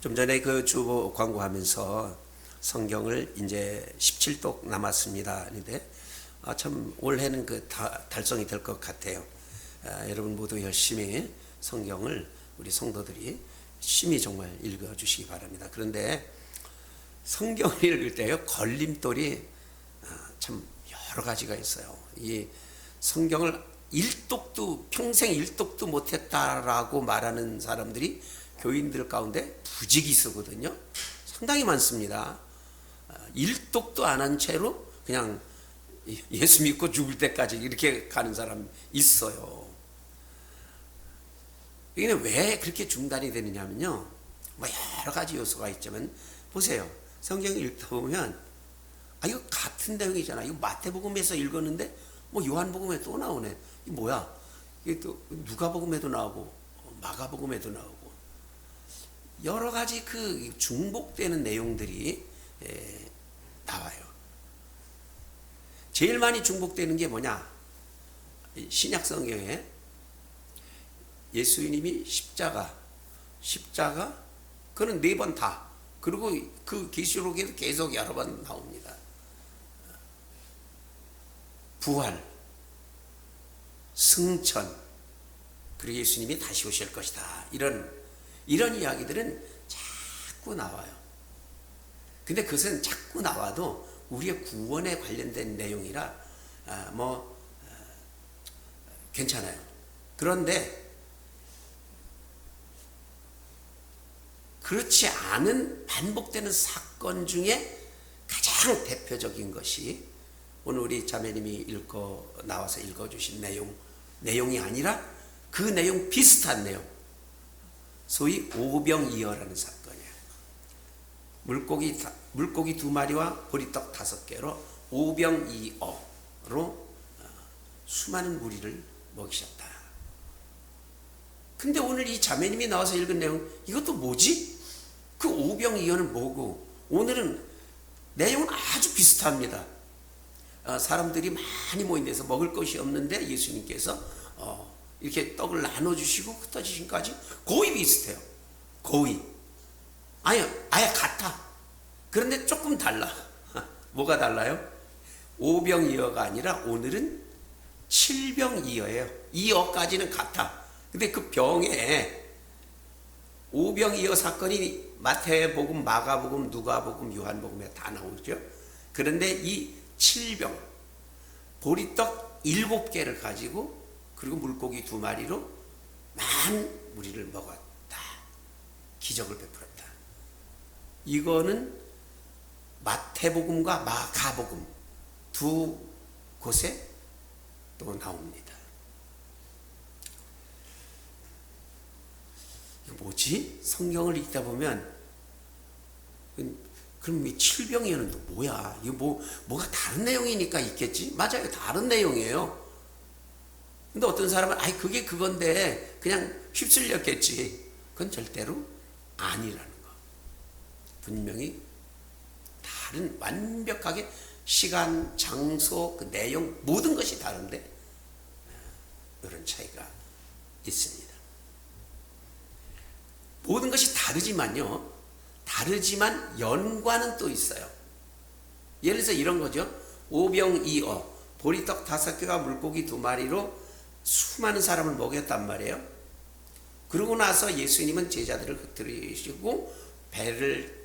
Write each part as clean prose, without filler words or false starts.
좀 전에 그 주보 광고하면서 성경을 이제 17독 남았습니다. 그런데 참 올해는 달성이 될 것 같아요. 여러분 모두 열심히 성경을 우리 성도들이 심히 정말 읽어주시기 바랍니다. 그런데 성경을 읽을 때요 걸림돌이 참 여러 가지가 있어요. 이 성경을 평생 일독도 못했다라고 말하는 사람들이 교인들 가운데 부지기수거든요. 상당히 많습니다. 일독도 안 한 채로 그냥 예수 믿고 죽을 때까지 이렇게 가는 사람 있어요. 이게 왜 그렇게 중단이 되느냐면요, 뭐 여러 가지 요소가 있지만 보세요. 성경을 읽다 보면 이거 같은 내용이잖아. 이거 마태복음에서 읽었는데 뭐 요한복음에 또 나오네. 이게 뭐야? 이게 또 누가복음에도 나오고 마가복음에도 나오고 여러 가지 그 중복되는 내용들이 나와요. 제일 많이 중복되는 게 뭐냐? 신약 성경에 예수님이 십자가 그는 4번 다. 그리고 그 계시록에도 계속 여러 번 나옵니다. 부활, 승천, 그리고 예수님이 다시 오실 것이다. 이런 이야기들은 자꾸 나와요. 근데 그것은 자꾸 나와도 우리의 구원에 관련된 내용이라 괜찮아요. 그런데 그렇지 않은 반복되는 사건 중에 가장 대표적인 것이 오늘 우리 자매님이 나와서 읽어주신 내용이 아니라 그 내용 비슷한 내용, 소위 오병이어라는 사건이에요. 물고기 2마리와 보리떡 5개로 오병이어로 수많은 무리를 먹이셨다. 근데 오늘 이 자매님이 나와서 읽은 내용, 이것도 뭐지? 그 오병이어는 뭐고? 오늘은 내용은 아주 비슷합니다. 사람들이 많이 모인 데서 먹을 것이 없는데 예수님께서 이렇게 떡을 나눠주시고 흩어지신까지 거의 비슷해요. 거의. 아예 같아. 그런데 조금 달라. 뭐가 달라요? 오병이어가 아니라 오늘은 칠병이어예요. 이어까지는 같아. 근데 그 병에 오병이어 사건이 마태복음, 마가복음, 누가복음, 요한복음에 다 나오죠. 그런데 이 칠병, 보리떡 7개를 가지고 그리고 물고기 2마리로 많은 무리를 먹었다. 기적을 베풀었다. 이거는 마태복음과 마가복음 두 곳에 또 나옵니다. 뭐지? 성경을 읽다 보면 그럼 이 칠병이어는 또 뭐야? 이거 뭐가 다른 내용이니까 있겠지? 맞아요. 다른 내용이에요. 근데 어떤 사람은 그게 그건데 그냥 휩쓸렸겠지. 그건 절대로 아니라는 거. 분명히 다른, 완벽하게 시간, 장소, 그 내용 모든 것이 다른데 이런 차이가 있습니다. 모든 것이 다르지만 연관은 또 있어요. 예를 들어서 이런 거죠. 오병이어, 보리떡 5개와 물고기 2마리로 수많은 사람을 먹였단 말이에요. 그러고 나서 예수님은 제자들을 흩뜨리시고 배를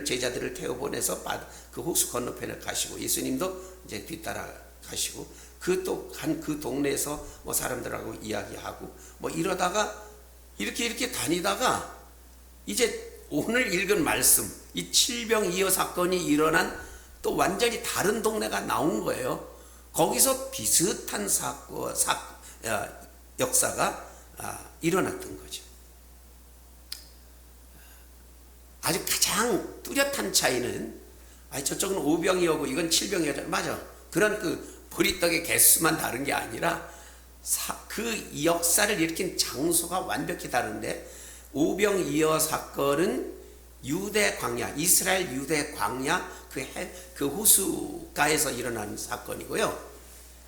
제자들을 태워보내서 그 호수 건너편에 가시고, 예수님도 이제 뒤따라 가시고, 그 동네에서 사람들하고 이야기하고 이러다가 이렇게 다니다가 이제 오늘 읽은 말씀, 이 칠병이어 사건이 일어난 또 완전히 다른 동네가 나온 거예요. 거기서 비슷한 역사가 일어났던 거죠. 아주 가장 뚜렷한 차이는 저쪽은 오병이어고 이건 칠병이어잖아. 맞아. 그런 그 보리떡의 개수만 다른 게 아니라 그 역사를 일으킨 장소가 완벽히 다른데, 오병이어 사건은 유대 광야, 이스라엘 유대 광야 그 호수가에서 일어난 사건이고요.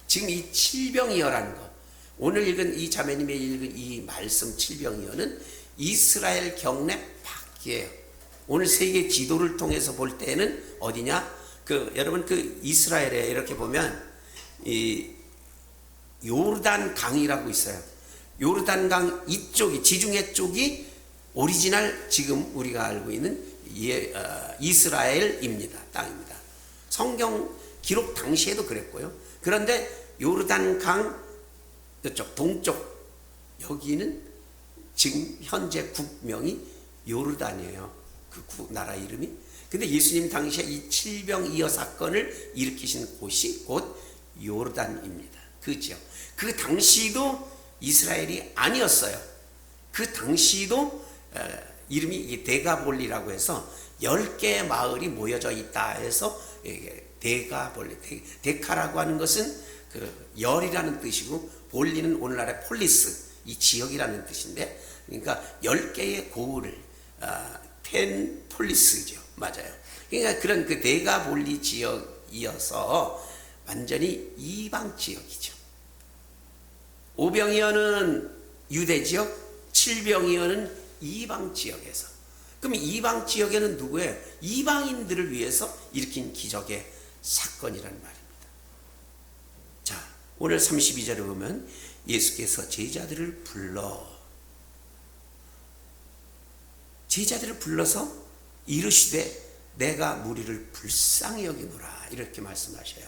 지금 이 칠병이어라는 거, 오늘 읽은 이 자매님의 읽은 이 말씀 칠병이어는 이스라엘 경내 밖이에요. 오늘 세계 지도를 통해서 볼 때는 어디냐? 여러분 이스라엘에 이렇게 보면 이 요르단 강이라고 있어요. 요르단 강 이쪽이 지중해 쪽이 오리지널 지금 우리가 알고 있는 이스라엘입니다. 땅입니다. 성경 기록 당시에도 그랬고요. 그런데 요르단 강 이쪽 동쪽 여기는 지금 현재 국명이 요르단이에요. 그 나라 이름이. 근데 예수님 당시에 이 칠병이어 사건을 일으키신 곳이 곧 요르단입니다. 그 지역. 그 당시도 이스라엘이 아니었어요. 그 당시도 이름이 대가볼리라고 해서 10개의 마을이 모여져 있다 해서 대가볼리, 데카라고 하는 것은 그 열이라는 뜻이고 볼리는 오늘날의 폴리스, 이 지역이라는 뜻인데, 그러니까 10개의 고을을 텐 폴리스죠. 맞아요. 그러니까 그런 그 대가볼리 지역이어서 완전히 이방 지역이죠. 오병이어는 유대 지역, 칠병이어는 이방 지역에서. 그럼 이방 지역에는 누구예요? 이방인들을 위해서 일으킨 기적의 사건이라는 말입니다. 자, 오늘 32절에 보면 예수께서 제자들을 불러서 이르시되 내가 무리를 불쌍히 여기노라 이렇게 말씀하셔요.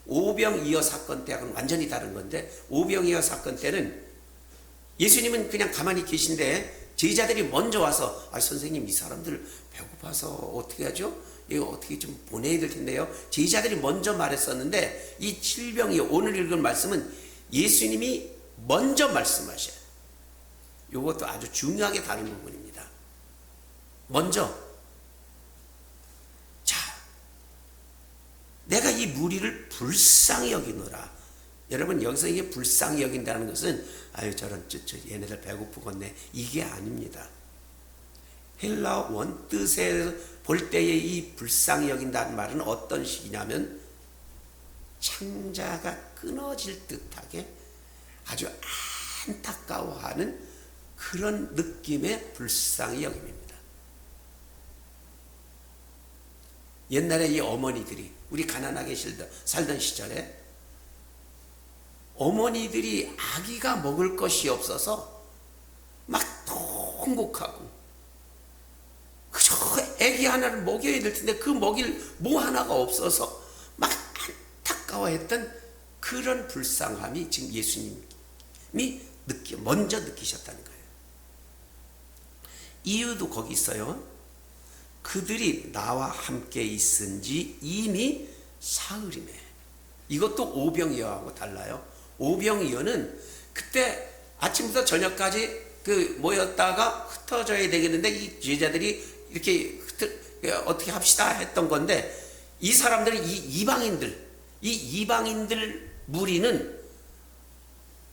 오병이어 사건 때하고는 완전히 다른 건데, 오병이어 사건 때는 예수님은 그냥 가만히 계신데 제자들이 먼저 와서 선생님 이 사람들 배고파서 어떻게 하죠? 이거 어떻게 좀 보내야 될 텐데요. 제자들이 먼저 말했었는데 이 칠병이어 오늘 읽은 말씀은 예수님이 먼저 말씀하셔요. 이것도 아주 중요하게 다른 부분입니다. 먼저 내가 이 무리를 불쌍히 여기노라. 여러분 여기서 이게 불쌍히 여긴다는 것은 저런 얘네들 배고프겠네 이게 아닙니다. 헬라 원뜻에 볼 때의 이 불쌍히 여긴다는 말은 어떤 식이냐면 창자가 끊어질 듯하게 아주 안타까워하는 그런 느낌의 불쌍히 여김입니다. 옛날에 이 어머니들이 우리 가난하게 살던 시절에 어머니들이 아기가 먹을 것이 없어서 막 통곡하고 그저 아기 하나를 먹여야 될 텐데 그 먹일 뭐 하나가 없어서 막 안타까워했던 그런 불쌍함이 지금 예수님이 먼저 느끼셨다는 거예요. 이유도 거기 있어요. 그들이 나와 함께 있은지 이미 사흘이네. 이것도 오병이어하고 달라요. 오병이어는 그때 아침부터 저녁까지 모였다가 흩어져야 되겠는데 이 제자들이 이렇게 어떻게 합시다 했던 건데, 이 사람들이 이 이방인들 무리는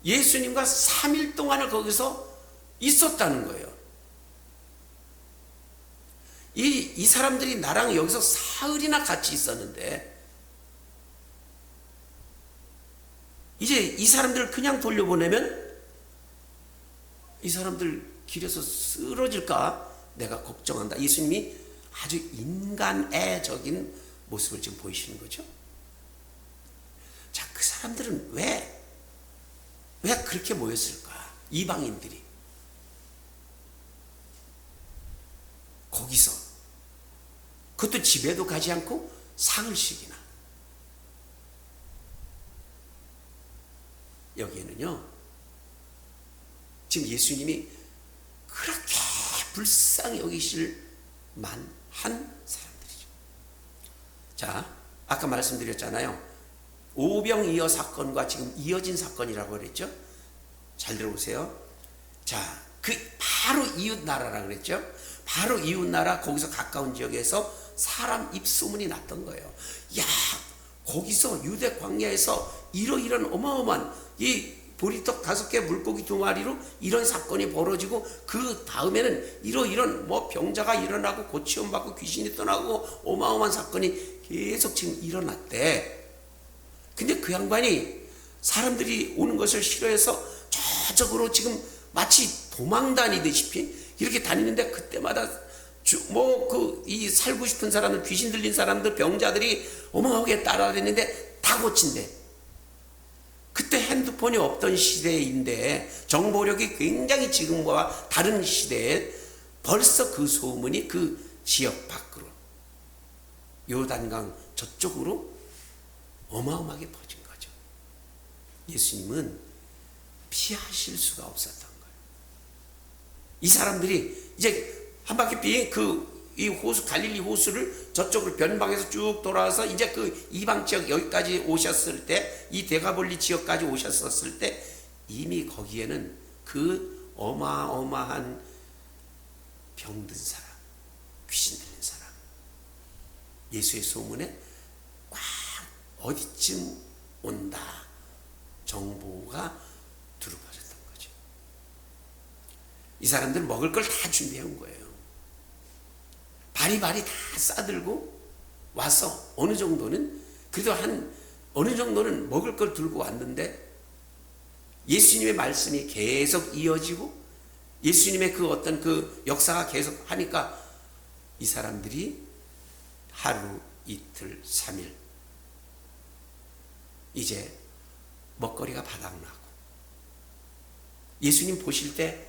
예수님과 3일 동안을 거기서 있었다는 거예요. 이 사람들이 나랑 여기서 사흘이나 같이 있었는데 이제 이 사람들을 그냥 돌려보내면 이 사람들 길에서 쓰러질까 내가 걱정한다. 예수님이 아주 인간애적인 모습을 지금 보이시는 거죠. 자, 그 사람들은 왜 그렇게 모였을까? 이방인들이 거기서, 그것도 집에도 가지 않고 사흘씩이나. 여기에는요 지금 예수님이 그렇게 불쌍히 여기실 만한 사람들이죠. 자, 아까 말씀드렸잖아요. 오병이어 사건과 지금 이어진 사건이라고 그랬죠. 잘 들어보세요. 자, 바로 이웃 나라라 그랬죠. 바로 이웃 나라 거기서 가까운 지역에서 사람 입소문이 났던 거예요. 야, 거기서 유대 광야에서 이러이런 어마어마한 이 보리떡 5개 물고기 2마리로 이런 사건이 벌어지고 그 다음에는 이러이런 병자가 일어나고 고치움 받고 귀신이 떠나고 어마어마한 사건이 계속 지금 일어났대. 근데 그 양반이 사람들이 오는 것을 싫어해서 저쪽으로 지금 마치 도망 다니듯이 이렇게 다니는데 그때마다 이 살고 싶은 사람들, 귀신 들린 사람들, 병자들이 어마어마하게 따라다녔는데 다 고친대. 그때 핸드폰이 없던 시대인데 정보력이 굉장히 지금과 다른 시대에 벌써 그 소문이 그 지역 밖으로, 요단강 저쪽으로 어마어마하게 퍼진 거죠. 예수님은 피하실 수가 없었던 거예요. 이 사람들이 이제 한 바퀴 이 호수, 갈릴리 호수를 저쪽으로 변방에서 쭉 돌아와서 이제 그 이방 지역 여기까지 오셨을 때, 이 데가볼리 지역까지 오셨었을 때 이미 거기에는 그 어마어마한 병든 사람, 귀신 들린 사람, 예수의 소문에 꽉 어디쯤 온다 정보가 두루퍼졌던 거죠. 이 사람들 먹을 걸 다 준비해 온 거예요. 바리바리 다 싸들고 와서 어느 정도는, 그래도 어느 정도는 먹을 걸 들고 왔는데 예수님의 말씀이 계속 이어지고 예수님의 그 어떤 그 역사가 계속 하니까 이 사람들이 하루, 이틀, 3일 이제 먹거리가 바닥나고 예수님 보실 때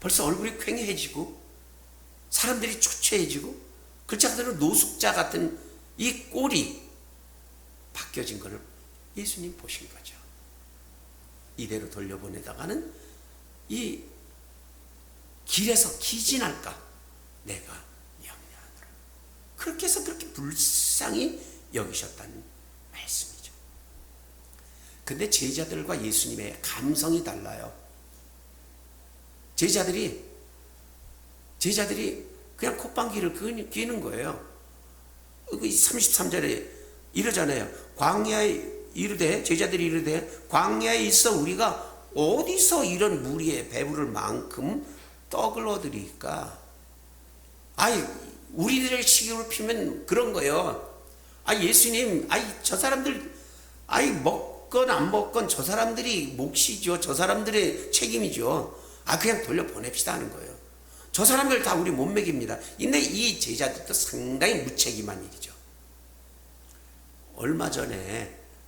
벌써 얼굴이 퀭해지고 사람들이 초췌해지고 그렇지 않아도 노숙자 같은 이 꼴이 바뀌어진 것을 예수님 보신 거죠. 이대로 돌려보내다가는 이 길에서 기진할까 내가 염려하노라. 그렇게 해서 그렇게 불쌍히 여기셨다는 말씀이죠. 근데 제자들과 예수님의 감성이 달라요. 제자들이 그냥 콧방귀를 뀌는 거예요. 33절에 이러잖아요. 광야에 이르되, 제자들이 이르되 광야에 있어 우리가 어디서 이런 무리에 배부를 만큼 떡을 얻으리까? 우리들의 식욕을 피면 그런 거예요. 예수님, 저 사람들, 먹건 안 먹건 저 사람들이 몫이죠. 저 사람들의 책임이죠. 그냥 돌려보냅시다 하는 거예요. 저 사람들 다 우리 못 먹입니다. 근데 이 제자들도 상당히 무책임한 일이죠.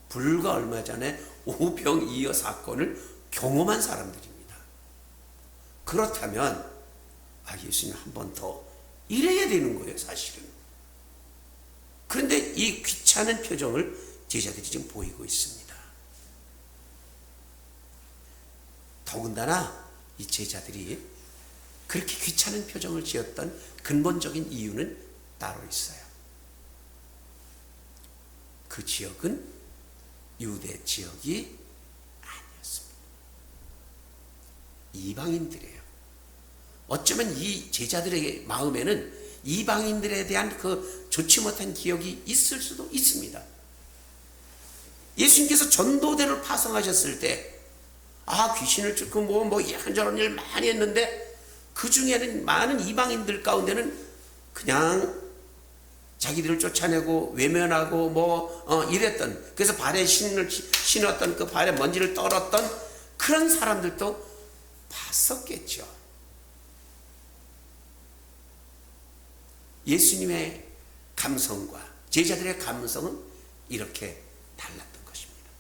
불과 얼마 전에 오병이어 사건을 경험한 사람들입니다. 그렇다면 예수님 한 번 더 이래야 되는 거예요, 사실은. 그런데 이 귀찮은 표정을 제자들이 지금 보이고 있습니다. 더군다나 이 제자들이 그렇게 귀찮은 표정을 지었던 근본적인 이유는 따로 있어요. 그 지역은 유대 지역이 아니었습니다. 이방인들이에요. 어쩌면 이 제자들의 마음에는 이방인들에 대한 그 좋지 못한 기억이 있을 수도 있습니다. 예수님께서 전도대를 파송하셨을 때 귀신을 쫓고 이런저런 일 많이 했는데 그 중에는 많은 이방인들 가운데는 그냥 자기들을 쫓아내고 외면하고 이랬던, 그래서 발에 신었던 그 발에 먼지를 떨었던 그런 사람들도 봤었겠죠. 예수님의 감성과 제자들의 감성은 이렇게 달랐던 것입니다.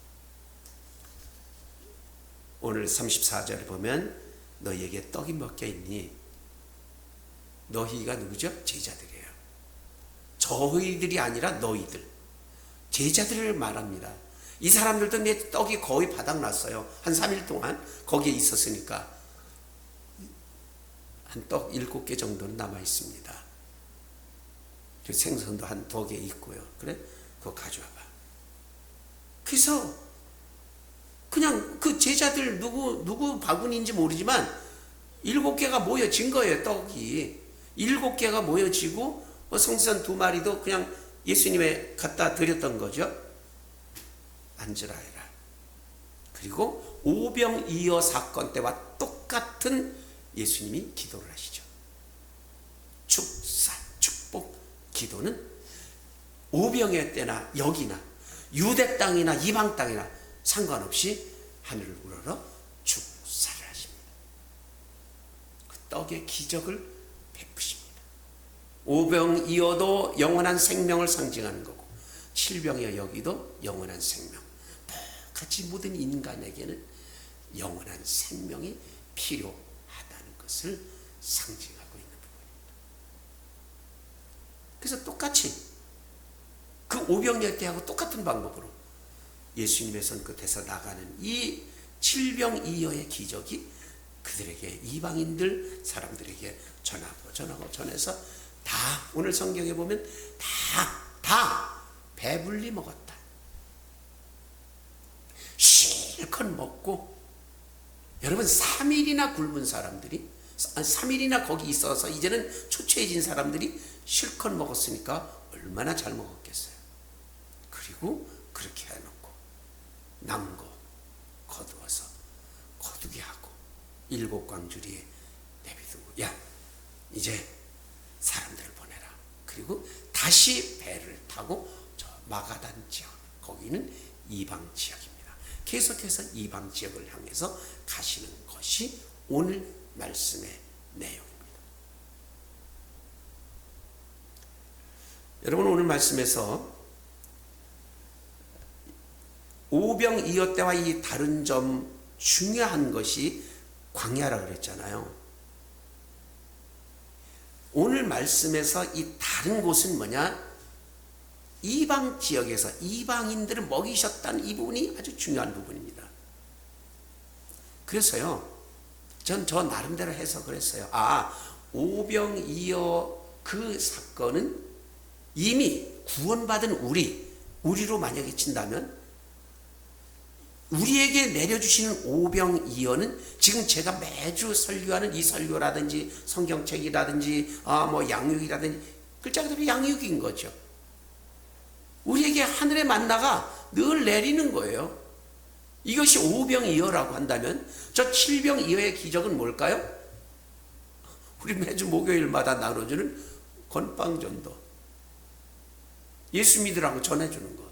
오늘 34절을 보면 너희에게 떡이 먹혀 있니? 너희가 누구죠? 제자들이에요. 저희들이 아니라 너희들, 제자들을 말합니다. 이 사람들도 내 떡이 거의 바닥났어요. 한 3일 동안 거기에 있었으니까 한 떡 7개 정도는 남아 있습니다. 생선도 한 2개 있고요. 그래? 그거 가져와봐. 그래서 그냥 그 제자들 누구 바구니인지 모르지만 7개가 모여진 거예요. 떡이 7개가 모여지고 생선 2마리도 그냥 예수님에 갖다 드렸던 거죠. 앉으라 해라. 그리고 오병이어 사건 때와 똑같은 예수님이 기도를 하시죠. 축사, 축복 기도는 오병이어 때나 여기나 유대 땅이나 이방 땅이나 상관없이 하늘을 우러러 축사를 하십니다. 떡의 기적을 베푸십니다. 오병이어도 영원한 생명을 상징하는 거고, 칠병이어 여기도 영원한 생명. 똑같이 모든 인간에게는 영원한 생명이 필요하다는 것을 상징하고 있는 부분입니다. 그래서 똑같이 그 오병이어때하고 똑같은 방법으로 예수님의 손끝에서 나가는 이 칠병이어의 기적이 그들에게, 이방인들 사람들에게 전해서 다 오늘 성경에 보면 다 배불리 먹었다. 실컷 먹고, 여러분 3일이나 굶은 사람들이, 3일이나 거기 있어서 이제는 초췌해진 사람들이 실컷 먹었으니까 얼마나 잘 먹었겠어요. 그리고 그렇게 해놓고 남은 거 거두어서 거두게 하고 7 광주리에 내비두고, 야 이제 사람들을 보내라. 그리고 다시 배를 타고 저 마가단 지역, 거기는 이방 지역입니다. 계속해서 이방 지역을 향해서 가시는 것이 오늘 말씀의 내용입니다. 여러분, 오늘 말씀에서 오병이어 때와 이 다른 점, 중요한 것이 광야라 그랬잖아요. 오늘 말씀에서 이 다른 곳은 뭐냐? 이방 지역에서 이방인들을 먹이셨다는 이 부분이 아주 중요한 부분입니다. 그래서요, 전 저 나름대로 해석을 했어요. 오병이어 그 사건은 이미 구원받은 우리로 만약에 친다면, 우리에게 내려주시는 오병이어는 지금 제가 매주 설교하는 이 설교라든지 성경책이라든지 양육이라든지 글자 그대로 양육인 거죠. 우리에게 하늘의 만나가 늘 내리는 거예요. 이것이 오병이어라고 한다면 저 칠병이어의 기적은 뭘까요? 우리 매주 목요일마다 나눠주는 건빵전도, 예수 믿으라고 전해주는 것,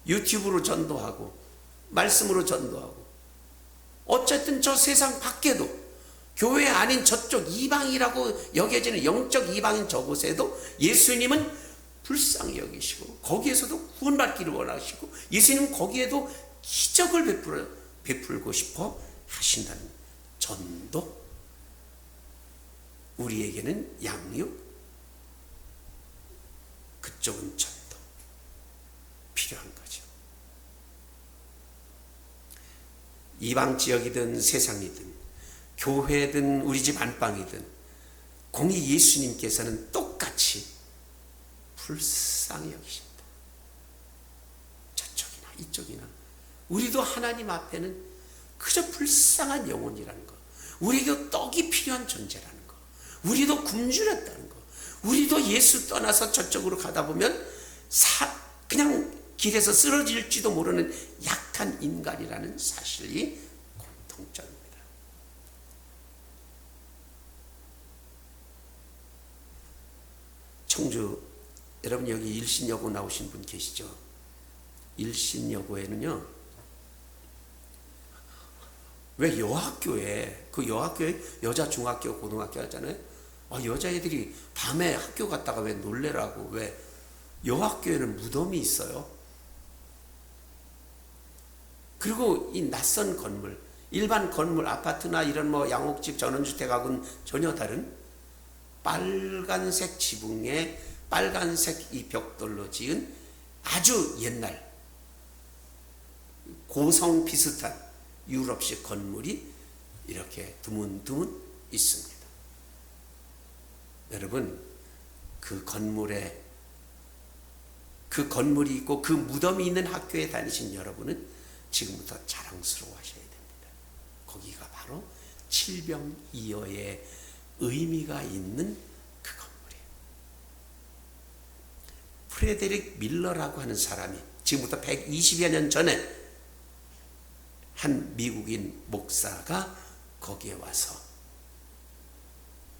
유튜브로 전도하고 말씀으로 전도하고, 어쨌든 저 세상 밖에도 교회 아닌 저쪽 이방이라고 여겨지는 영적 이방인 저곳에도 예수님은 불쌍히 여기시고 거기에서도 구원받기를 원하시고 예수님은 거기에도 기적을 베풀고 싶어 하신다는 전도, 우리에게는 양육, 그쪽은 전도 필요한 거죠. 이방 지역이든 세상이든 교회든 우리 집 안방이든 공의 예수님께서는 똑같이 불쌍히 여기십니다. 저쪽이나 이쪽이나 우리도 하나님 앞에는 그저 불쌍한 영혼이라는 거, 우리에게 떡이 필요한 존재라는 거, 우리도 굶주렸다는 거, 우리도 예수 떠나서 저쪽으로 가다 보면 그냥 길에서 쓰러질지도 모르는 약한 인간이라는 사실이 공통점입니다. 청주, 여러분 여기 일신여고 나오신 분 계시죠? 일신여고에는요, 왜 여학교에 여자 중학교 고등학교 하잖아요. 여자애들이 밤에 학교 갔다가 왜 놀래라고, 왜 여학교에는 무덤이 있어요. 그리고 이 낯선 건물, 일반 건물, 아파트나 이런 양옥집, 전원주택하고는 전혀 다른 빨간색 지붕에 빨간색 이 벽돌로 지은 아주 옛날 고성 비슷한 유럽식 건물이 이렇게 드문드문 있습니다. 여러분, 그 건물이 있고 그 무덤이 있는 학교에 다니신 여러분은 지금부터 자랑스러워하셔야 됩니다. 거기가 바로 칠병이어의 의미가 있는 그 건물이에요. 프레데릭 밀러라고 하는 사람이 지금부터 120여 년 전에 한 미국인 목사가 거기에 와서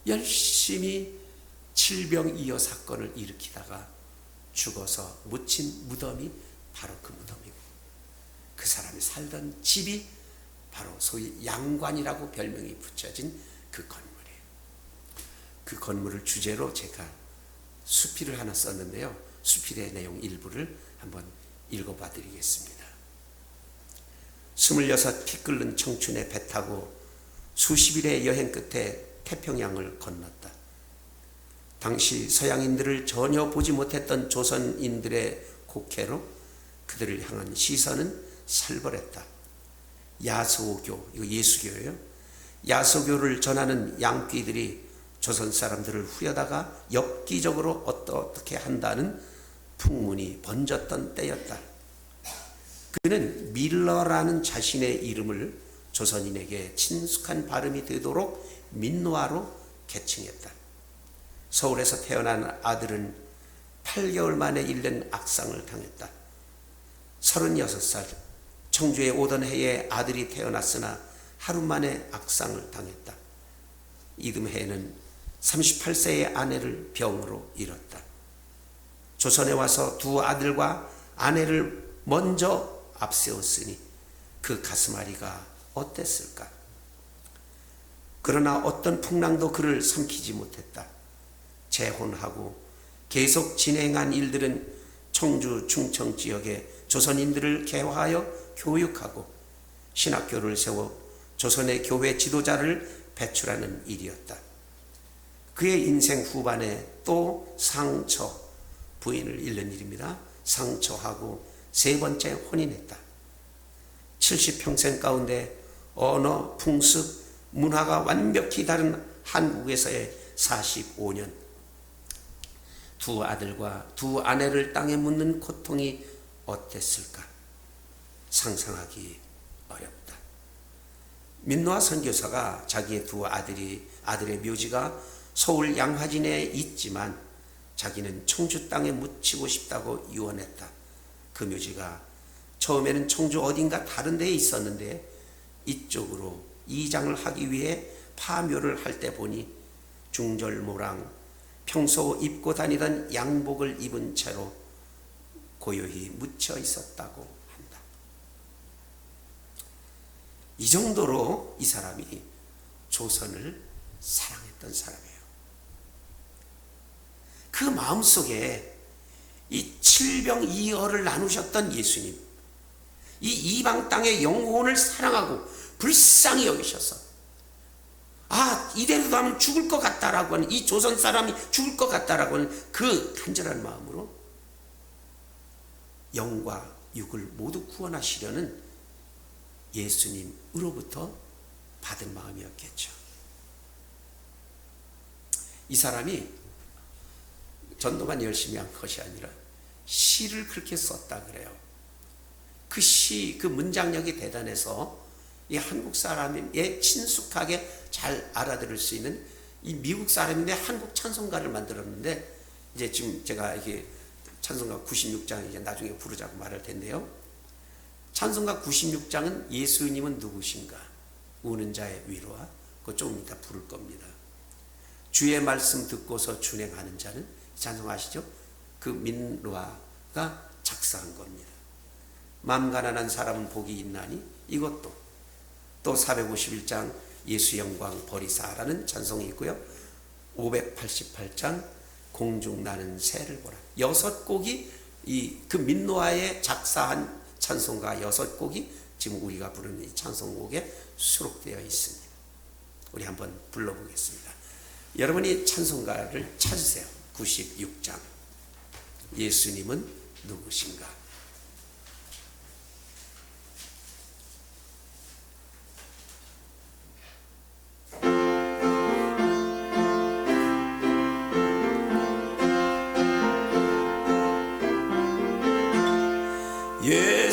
열심히 칠병이어 사건을 일으키다가 죽어서 묻힌 무덤이 바로 그 무덤이고, 그 사람이 살던 집이 바로 소위 양관이라고 별명이 붙여진 그 건물. 그 건물을 주제로 제가 수필을 하나 썼는데요. 수필의 내용 일부를 한번 읽어봐 드리겠습니다. 26 피 끓는 청춘에 배 타고 수십 일의 여행 끝에 태평양을 건넜다. 당시 서양인들을 전혀 보지 못했던 조선인들의 곡해로 그들을 향한 시선은 살벌했다. 야소교, 이거 예수교예요. 야소교를 전하는 양귀들이 조선 사람들을 후려다가 엽기적으로 어떻게 한다는 풍문이 번졌던 때였다. 그는 밀러라는 자신의 이름을 조선인에게 친숙한 발음이 되도록 민노아로 개칭했다. 서울에서 태어난 아들은 8개월 만에 잃는 악상을 당했다. 36살 청주에 오던 해에 아들이 태어났으나 하루 만에 악상을 당했다. 이듬해에는 38세의 아내를 병으로 잃었다. 조선에 와서 두 아들과 아내를 먼저 앞세웠으니 그 가슴앓이가 어땠을까? 그러나 어떤 풍랑도 그를 삼키지 못했다. 재혼하고 계속 진행한 일들은 청주 충청 지역의 조선인들을 개화하여 교육하고 신학교를 세워 조선의 교회 지도자를 배출하는 일이었다. 그의 인생 후반에 또 상처, 부인을 잃는 일입니다. 상처하고 세 번째 혼인했다. 70평생 가운데 언어, 풍습, 문화가 완벽히 다른 한국에서의 45년. 두 아들과 두 아내를 땅에 묻는 고통이 어땠을까? 상상하기 어렵다. 민노아 선교사가 자기의 두 아들의 묘지가 서울 양화진에 있지만 자기는 청주 땅에 묻히고 싶다고 유언했다. 그 묘지가 처음에는 청주 어딘가 다른 데에 있었는데 이쪽으로 이장을 하기 위해 파묘를 할 때 보니 중절모랑 평소 입고 다니던 양복을 입은 채로 고요히 묻혀 있었다고 한다. 이 정도로 이 사람이 조선을 사랑했던 사람이에요. 그 마음속에 이 칠병이어를 나누셨던 예수님, 이 이방 땅의 영혼을 사랑하고 불쌍히 여기셔서 이대로 가면 죽을 것 같다라고 하는, 이 조선 사람이 죽을 것 같다라고 하는 그 간절한 마음으로 영과 육을 모두 구원하시려는 예수님으로부터 받은 마음이었겠죠. 이 사람이 전도만 열심히 한 것이 아니라 시를 그렇게 썼다 그래요. 그 시, 그 문장력이 대단해서 이 한국 사람의 친숙하게 잘 알아들을 수 있는, 이 미국 사람인데 한국 찬송가를 만들었는데, 이제 지금 제가 이게 찬송가 96장 이제 나중에 부르자고 말할 텐데요. 찬송가 96장은 예수님은 누구신가? 우는 자의 위로와, 그거 조금 이따 부를 겁니다. 주의 말씀 듣고서 준행하는 자는, 찬송 아시죠? 그 민노아가 작사한 겁니다. 마음 가난한 사람은 복이 있나니, 이것도 또 451장 예수 영광 버리사라는 찬송이 있고요. 588장 공중 나는 새를 보라. 6곡이 그 민노아의 작사한 찬송가 6곡이 지금 우리가 부르는 이 찬송곡에 수록되어 있습니다. 우리 한번 불러보겠습니다. 여러분이 찬송가를 찾으세요. 96장. 예수님은 누구신가?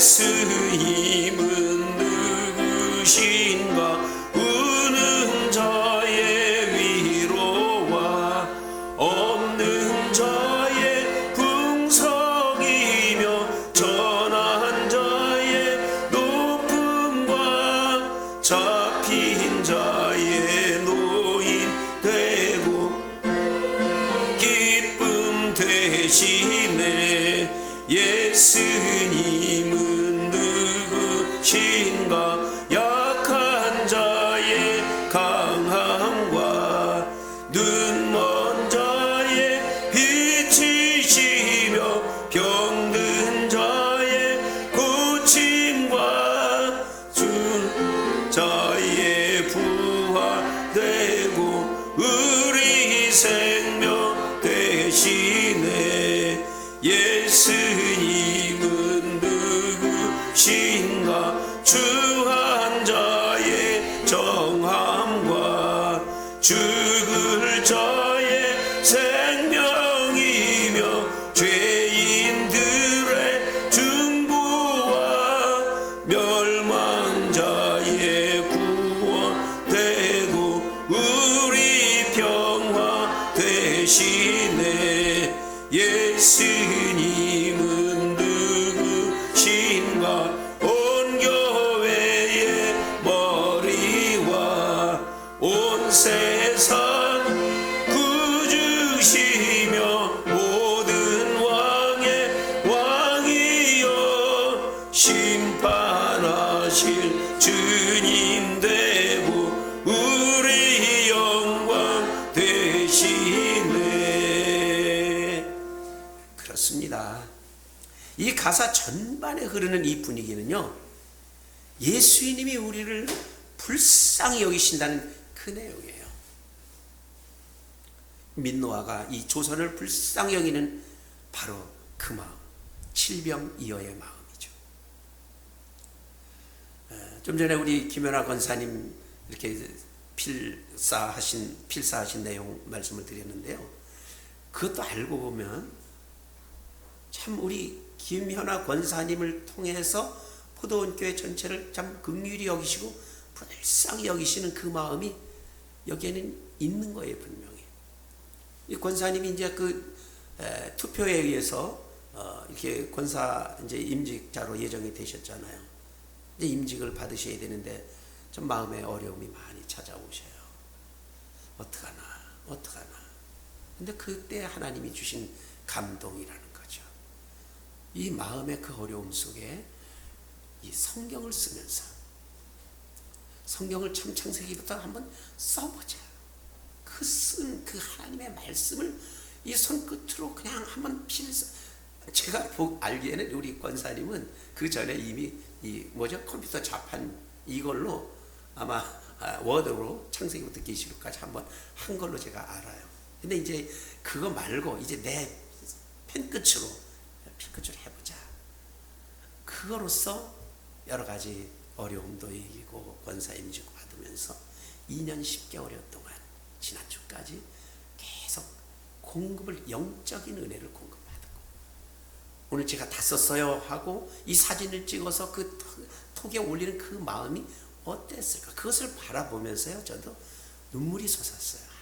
예수님은 누구신가? 우는 자의 위로와 없는 자의 풍성이며 전한 자의 높음과 잡힌 자의 노인 되고 기쁨 되시네. 예수님은 늙을 자의 생명이며 죄인들의 중보와 멸망자의 구원 되고 우리 평화 되시네. 예수님은 누구신가? 온 교회의 머리와 온 세상 구주시며 모든 왕의 왕이여 심판하실 주님 되고 우리 영광 되시네. 그렇습니다. 이 가사 전반에 흐르는 이 분위기는요, 예수님이 우리를 불쌍히 여기신다는 그 내용이에요. 민노아가 이 조선을 불쌍히 여기는 바로 그 마음, 칠병이어의 마음이죠. 좀 전에 우리 김연아 권사님 이렇게 필사하신 내용 말씀을 드렸는데요. 그것도 알고 보면 참 우리 김현아 권사님을 통해서 포도원 교회 전체를 참 긍휼히 여기시고 불쌍히 여기시는 그 마음이 여기에는 있는 거예요, 분명히. 이 권사님이 이제 그 투표에 의해서 이렇게 권사 이제 임직자로 예정이 되셨잖아요. 이제 임직을 받으셔야 되는데 좀 마음에 어려움이 많이 찾아오셔요. 어떡하나. 근데 그때 하나님이 주신 감동이라는 거죠. 이 마음의 그 어려움 속에 이 성경을 쓰면서 성경을 참 창세기부터 한번 써보자. 그 쓴 그 하나님의 말씀을 이 손끝으로 그냥 한번 제가 알기에는 우리 권사님은 그 전에 이미 컴퓨터 자판 이걸로 아마 워드로 창세기부터 계시록까지 한번 한 걸로 제가 알아요. 근데 이제 그거 말고 이제 내 펜끝으로 해보자. 그거로써 여러 가지 어려움도 이기고 권사 임직 받으면서 2년 10개월여 동안 지난주까지 계속 영적인 은혜를 공급받고, 오늘 제가 다 썼어요 하고 이 사진을 찍어서 그 톡에 올리는 그 마음이 어땠을까? 그것을 바라보면서요, 저도 눈물이 솟았어요.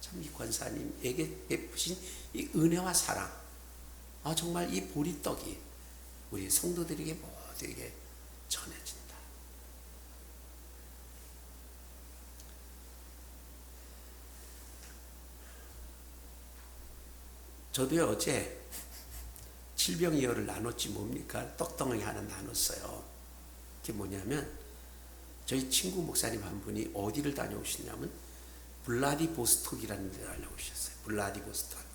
참 이 권사님에게 베푸신 이 은혜와 사랑, 정말 이 보리떡이 우리 성도들에게 모두에게 전해진다. 저도요, 어제 칠병이어를 나눴지 뭡니까? 떡덩어리 하나 나눴어요. 그게 뭐냐면 저희 친구 목사님 한 분이 어디를 다녀오셨냐면 블라디보스톡이라는 데를 다녀오셨어요. 블라디보스톡.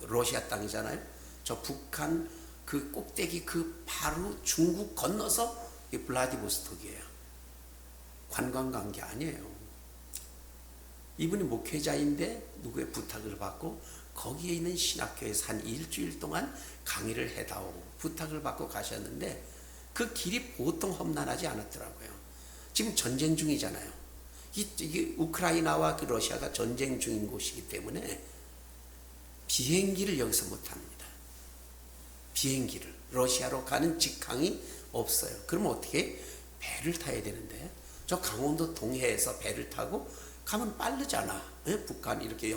러시아 땅이잖아요. 저 북한 그 꼭대기 그 바로 중국 건너서 블라디보스톡이에요. 관광 간 게 아니에요. 이분이 목회자인데 누구의 부탁을 받고 거기에 있는 신학교에서 한 일주일 동안 강의를 해다오 부탁을 받고 가셨는데 그 길이 보통 험난하지 않았더라고요. 지금 전쟁 중이잖아요. 이게 우크라이나와 그 러시아가 전쟁 중인 곳이기 때문에 비행기를 여기서 못합니다. 비행기를 러시아로 가는 직항이 없어요. 그러면 어떻게? 배를 타야 되는데 저 강원도 동해에서 배를 타고 가면 빠르잖아. 북한 이렇게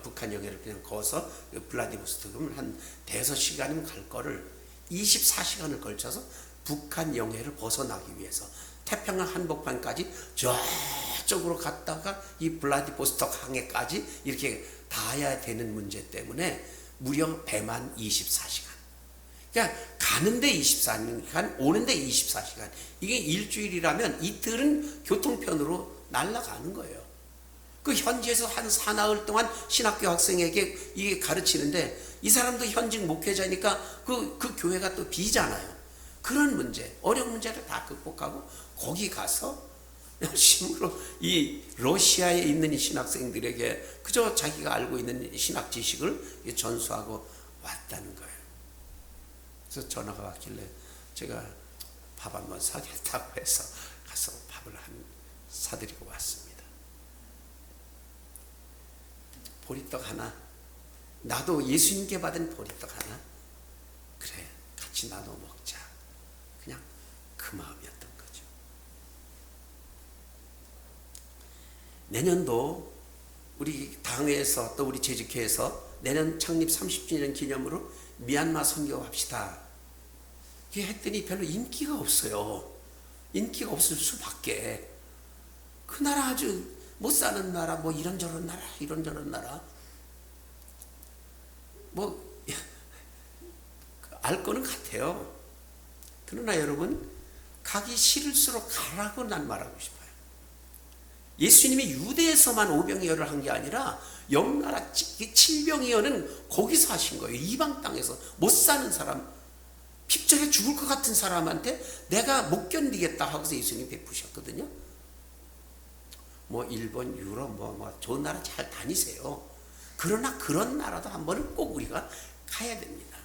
북한 영해를 그냥 거서 블라디보스토크면 한 5시간이면 갈 거를 24시간을 걸쳐서 북한 영해를 벗어나기 위해서 태평양 한복판까지 저쪽으로 갔다가 이 블라디보스토크 항해까지 이렇게 닿아야 되는 문제 때문에 무려 배만 24시간. 그러니까 가는데 24시간, 오는데 24시간. 이게 일주일이라면 이틀은 교통편으로 날아가는 거예요. 그 현지에서 한 사나흘 동안 신학교 학생에게 이게 가르치는데 이 사람도 현직 목회자니까 그 교회가 또 비잖아요. 그런 문제, 어려운 문제를 다 극복하고 거기 가서 열심으로 이 러시아에 있는 이 신학생들에게 그저 자기가 알고 있는 신학 지식을 전수하고 왔다는 거예요. 그래서 전화가 왔길래 제가 밥 한번 사겠다고 해서 가서 밥을 사드리고 왔습니다. 보리떡 하나, 나도 예수님께 받은 보리떡 하나, 그래 같이 나눠 먹자. 그냥 그 마음이었던 거죠. 내년도 우리 당회에서 또 우리 재직회에서 내년 창립 30주년 기념으로 미얀마 선교합시다. 이게 했더니 별로 인기가 없어요. 인기가 없을 수밖에. 그 나라 아주 못 사는 나라, 뭐 이런저런 나라, 이런저런 나라. 뭐 알 거는 같아요. 그러나 여러분, 가기 싫을수록 가라고 난 말하고 싶어요. 예수님이 유대에서만 오병이어를 한 게 아니라 영나라 칠병이어는 거기서 하신 거예요. 이방 땅에서 못 사는 사람, 핍절에 죽을 것 같은 사람한테 내가 못 견디겠다 하고서 예수님이 베푸셨거든요. 뭐 일본, 유럽, 뭐 좋은 나라 잘 다니세요. 그러나 그런 나라도 한 번은 꼭 우리가 가야 됩니다.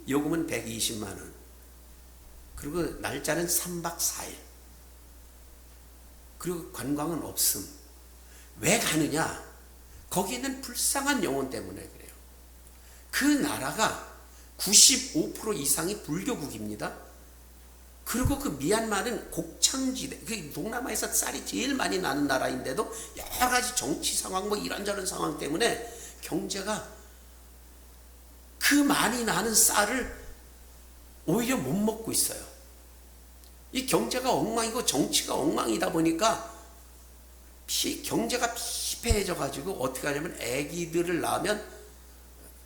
요금은 120만 원. 그리고 날짜는 3박 4일. 그리고 관광은 없음. 왜 가느냐? 거기 있는 불쌍한 영혼 때문에 그래요. 그 나라가 95% 이상이 불교국입니다. 그리고 그 미얀마는 곡창지대, 그 동남아에서 쌀이 제일 많이 나는 나라인데도 여러 가지 정치 상황, 뭐 이런저런 상황 때문에 경제가 그 많이 나는 쌀을 오히려 못 먹고 있어요. 이 경제가 엉망이고 정치가 엉망이다 보니까 경제가 피폐해져 가지고 어떻게 하냐면 아기들을 낳으면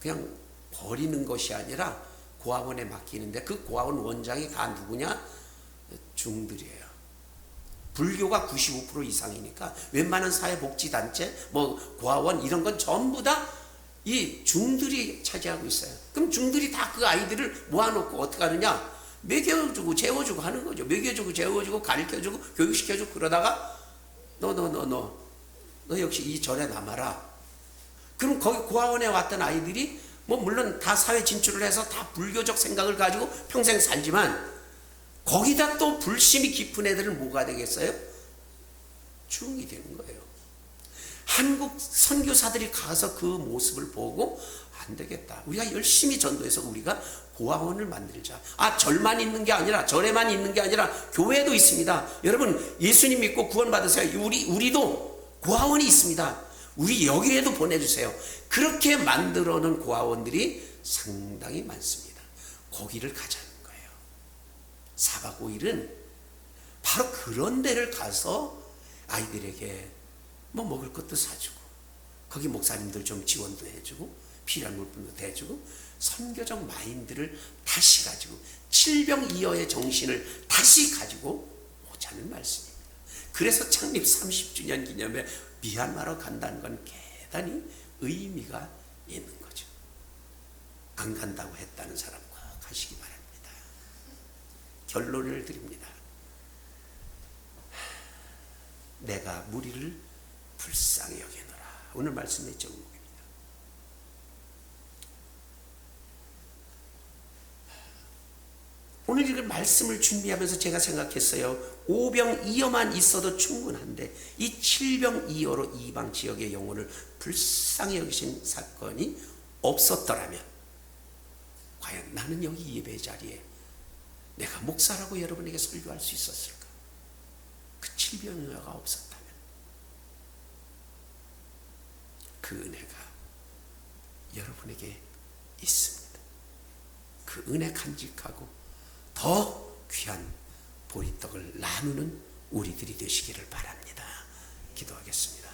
그냥 버리는 것이 아니라 고아원에 맡기는데 그 고아원 원장이 다 누구냐? 중들이에요. 불교가 95% 이상이니까 웬만한 사회복지단체, 뭐 고아원 이런 건 전부 다 이 중들이 차지하고 있어요. 그럼 중들이 다 그 아이들을 모아놓고 어떻게 하느냐? 먹여주고 재워주고 하는 거죠. 먹여주고 재워주고 가르쳐주고 교육시켜주고 그러다가 너 역시 이 절에 남아라. 그럼 거기 고아원에 왔던 아이들이 뭐 물론 다 사회 진출을 해서 다 불교적 생각을 가지고 평생 살지만 거기다 또 불심이 깊은 애들은 뭐가 되겠어요? 중이 되는 거예요. 한국 선교사들이 가서 그 모습을 보고 안 되겠다. 우리가 열심히 전도해서 우리가 고아원을 만들자. 절만 있는 게 아니라, 절에만 있는 게 아니라 교회도 있습니다. 여러분 예수님 믿고 구원 받으세요. 우리도 고아원이 있습니다. 우리 여기에도 보내주세요. 그렇게 만들어 놓은 고아원들이 상당히 많습니다. 거기를 가자는 거예요. 4박 5일은 바로 그런 데를 가서 아이들에게 뭐 먹을 것도 사주고, 거기 목사님들 좀 지원도 해주고, 필요한 물품도 대주고, 선교적 마인드를 다시 가지고, 칠병이어의 정신을 다시 가지고 오자는 말씀입니다. 그래서 창립 30주년 기념에 미얀마로 간다는 건 대단히 의미가 있는 거죠. 안 간다고 했다는 사람 꼭 가시기 바랍니다. 결론을 드립니다. 내가 무리를 불쌍히 여기노라. 오늘 말씀의 제목입니다. 오늘 이 말씀을 준비하면서 제가 생각했어요. 오병이어만 있어도 충분한데 이 칠병이어로 이방 지역의 영혼을 불쌍히 여기신 사건이 없었더라면 과연 나는 여기 예배 자리에 내가 목사라고 여러분에게 설교할 수 있었을까? 그 칠병이어가 없었다면 그 은혜가 여러분에게 있습니다. 그 은혜 간직하고 더 귀한 보리떡을 나누는 우리들이 되시기를 바랍니다. 기도하겠습니다.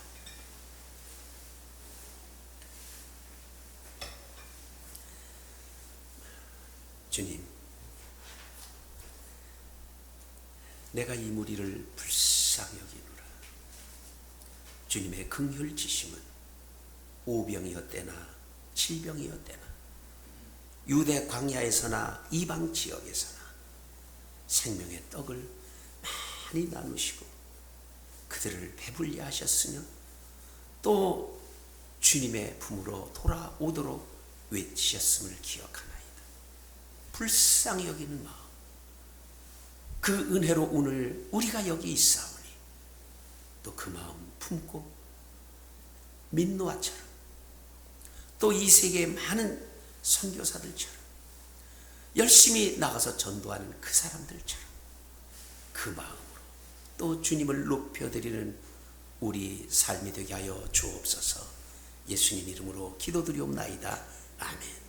주님, 내가 이 무리를 불쌍히 여기노라. 주님의 긍휼지심은 오병이었대나 칠병이었대나 유대 광야에서나 이방 지역에서나 생명의 떡을 많이 나누시고 그들을 배불리 하셨으며 또 주님의 품으로 돌아오도록 외치셨음을 기억하나이다. 불쌍히 여기는 마음, 그 은혜로 오늘 우리가 여기 있사오니 또 그 마음 품고 민노아처럼 또 이 세계의 많은 선교사들처럼 열심히 나가서 전도하는 그 사람들처럼 그 마음으로 또 주님을 높여드리는 우리 삶이 되게 하여 주옵소서. 예수님 이름으로 기도드리옵나이다. 아멘.